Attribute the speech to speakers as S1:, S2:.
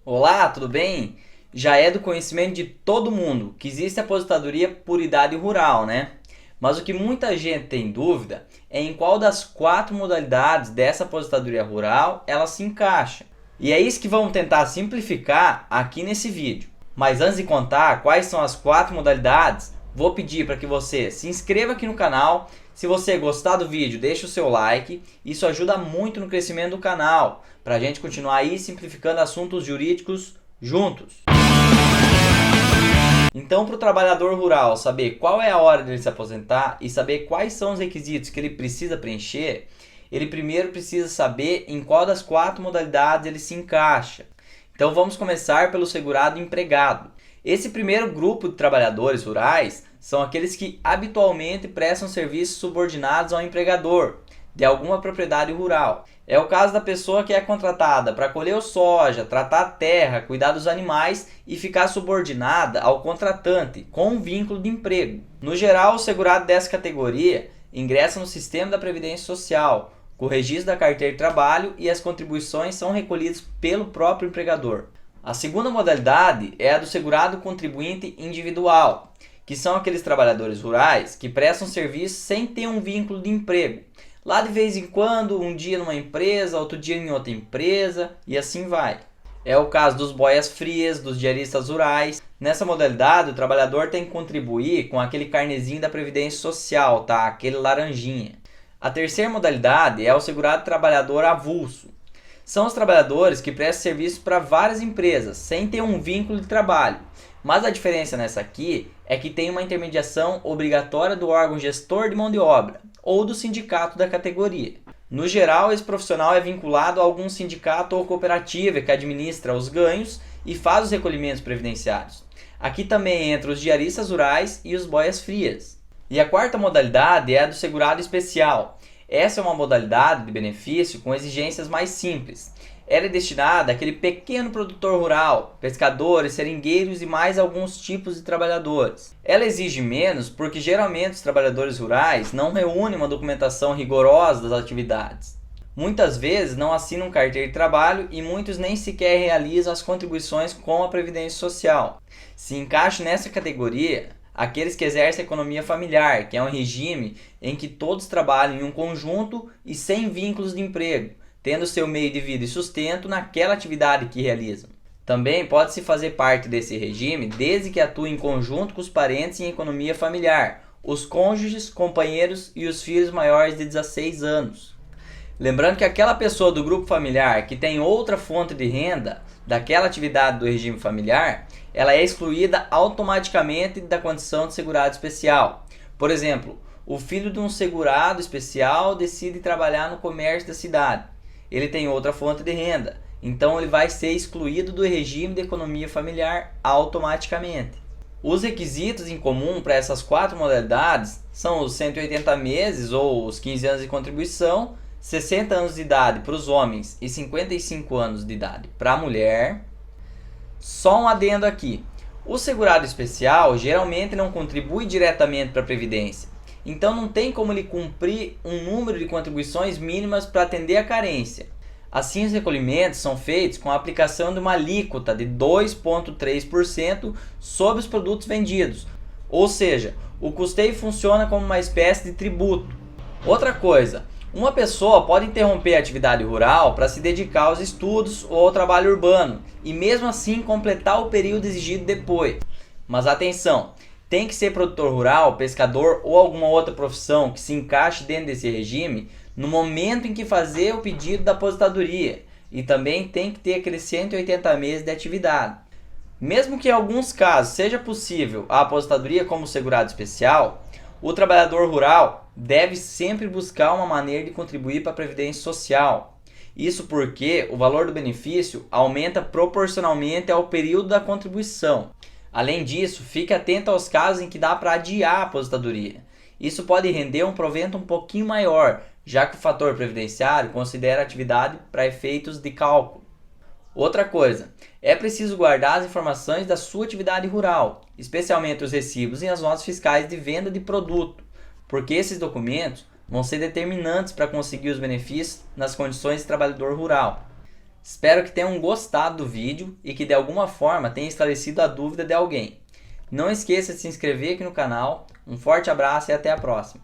S1: Olá, tudo bem? Já é do conhecimento de todo mundo que existe a aposentadoria por idade rural, né? Mas o que muita gente tem dúvida é em qual das quatro modalidades dessa aposentadoria rural ela se encaixa. E é isso que vamos tentar simplificar aqui nesse vídeo. Mas antes de contar quais são as quatro modalidades, vou pedir para que você se inscreva aqui no canal. Se você gostar do vídeo, deixe o seu like. Isso ajuda muito no crescimento do canal, para a gente continuar aí simplificando assuntos jurídicos juntos. Então, para o trabalhador rural saber qual é a hora dele se aposentar e saber quais são os requisitos que ele precisa preencher, ele primeiro precisa saber em qual das quatro modalidades ele se encaixa. Então vamos começar pelo segurado empregado. Esse primeiro grupo de trabalhadores rurais são aqueles que habitualmente prestam serviços subordinados ao empregador de alguma propriedade rural. É o caso da pessoa que é contratada para colher soja, tratar a terra, cuidar dos animais e ficar subordinada ao contratante com um vínculo de emprego. No geral, o segurado dessa categoria ingressa no sistema da Previdência Social, com o registro da carteira de trabalho, e as contribuições são recolhidas pelo próprio empregador. A segunda modalidade é a do segurado contribuinte individual, que são aqueles trabalhadores rurais que prestam serviço sem ter um vínculo de emprego. Lá de vez em quando, um dia numa empresa, outro dia em outra empresa e assim vai. É o caso dos boias frias, dos diaristas rurais. Nessa modalidade, o trabalhador tem que contribuir com aquele carnezinho da Previdência Social, tá? Aquele laranjinha. A terceira modalidade é o segurado trabalhador avulso. São os trabalhadores que prestam serviço para várias empresas, sem ter um vínculo de trabalho. Mas a diferença nessa aqui é que tem uma intermediação obrigatória do órgão gestor de mão de obra, ou do sindicato da categoria. No geral, esse profissional é vinculado a algum sindicato ou cooperativa que administra os ganhos e faz os recolhimentos previdenciários. Aqui também entram os diaristas rurais e os boias frias. E a quarta modalidade é a do segurado especial. Essa é uma modalidade de benefício com exigências mais simples. Ela é destinada àquele pequeno produtor rural, pescadores, seringueiros e mais alguns tipos de trabalhadores. Ela exige menos porque geralmente os trabalhadores rurais não reúnem uma documentação rigorosa das atividades. Muitas vezes não assinam carteira de trabalho e muitos nem sequer realizam as contribuições com a Previdência Social. Se encaixa nessa categoria aqueles que exercem a economia familiar, que é um regime em que todos trabalham em um conjunto e sem vínculos de emprego, tendo seu meio de vida e sustento naquela atividade que realizam. Também pode-se fazer parte desse regime desde que atue em conjunto com os parentes em economia familiar, os cônjuges, companheiros e os filhos maiores de 16 anos. Lembrando que aquela pessoa do grupo familiar que tem outra fonte de renda daquela atividade do regime familiar, ela é excluída automaticamente da condição de segurado especial. Por exemplo, o filho de um segurado especial decide trabalhar no comércio da cidade. Ele tem outra fonte de renda, então ele vai ser excluído do regime de economia familiar automaticamente. Os requisitos em comum para essas quatro modalidades são os 180 meses ou os 15 anos de contribuição, 60 anos de idade para os homens e 55 anos de idade para a mulher. Só um adendo aqui. O segurado especial geralmente não contribui diretamente para a Previdência, então não tem como ele cumprir um número de contribuições mínimas para atender a carência. Assim, os recolhimentos são feitos com a aplicação de uma alíquota de 2,3% sobre os produtos vendidos, ou seja, o custeio funciona como uma espécie de tributo. Outra coisa, uma pessoa pode interromper a atividade rural para se dedicar aos estudos ou ao trabalho urbano e mesmo assim completar o período exigido depois. Mas atenção, tem que ser produtor rural, pescador ou alguma outra profissão que se encaixe dentro desse regime no momento em que fazer o pedido da aposentadoria, e também tem que ter aqueles 180 meses de atividade. Mesmo que em alguns casos seja possível a aposentadoria como segurado especial, o trabalhador rural deve sempre buscar uma maneira de contribuir para a Previdência Social. Isso porque o valor do benefício aumenta proporcionalmente ao período da contribuição. Além disso, fique atento aos casos em que dá para adiar a aposentadoria. Isso pode render um provento um pouquinho maior, já que o fator previdenciário considera a atividade para efeitos de cálculo. Outra coisa, é preciso guardar as informações da sua atividade rural, especialmente os recibos e as notas fiscais de venda de produto, porque esses documentos vão ser determinantes para conseguir os benefícios nas condições de trabalhador rural. Espero que tenham gostado do vídeo e que de alguma forma tenha esclarecido a dúvida de alguém. Não esqueça de se inscrever aqui no canal. Um forte abraço e até a próxima.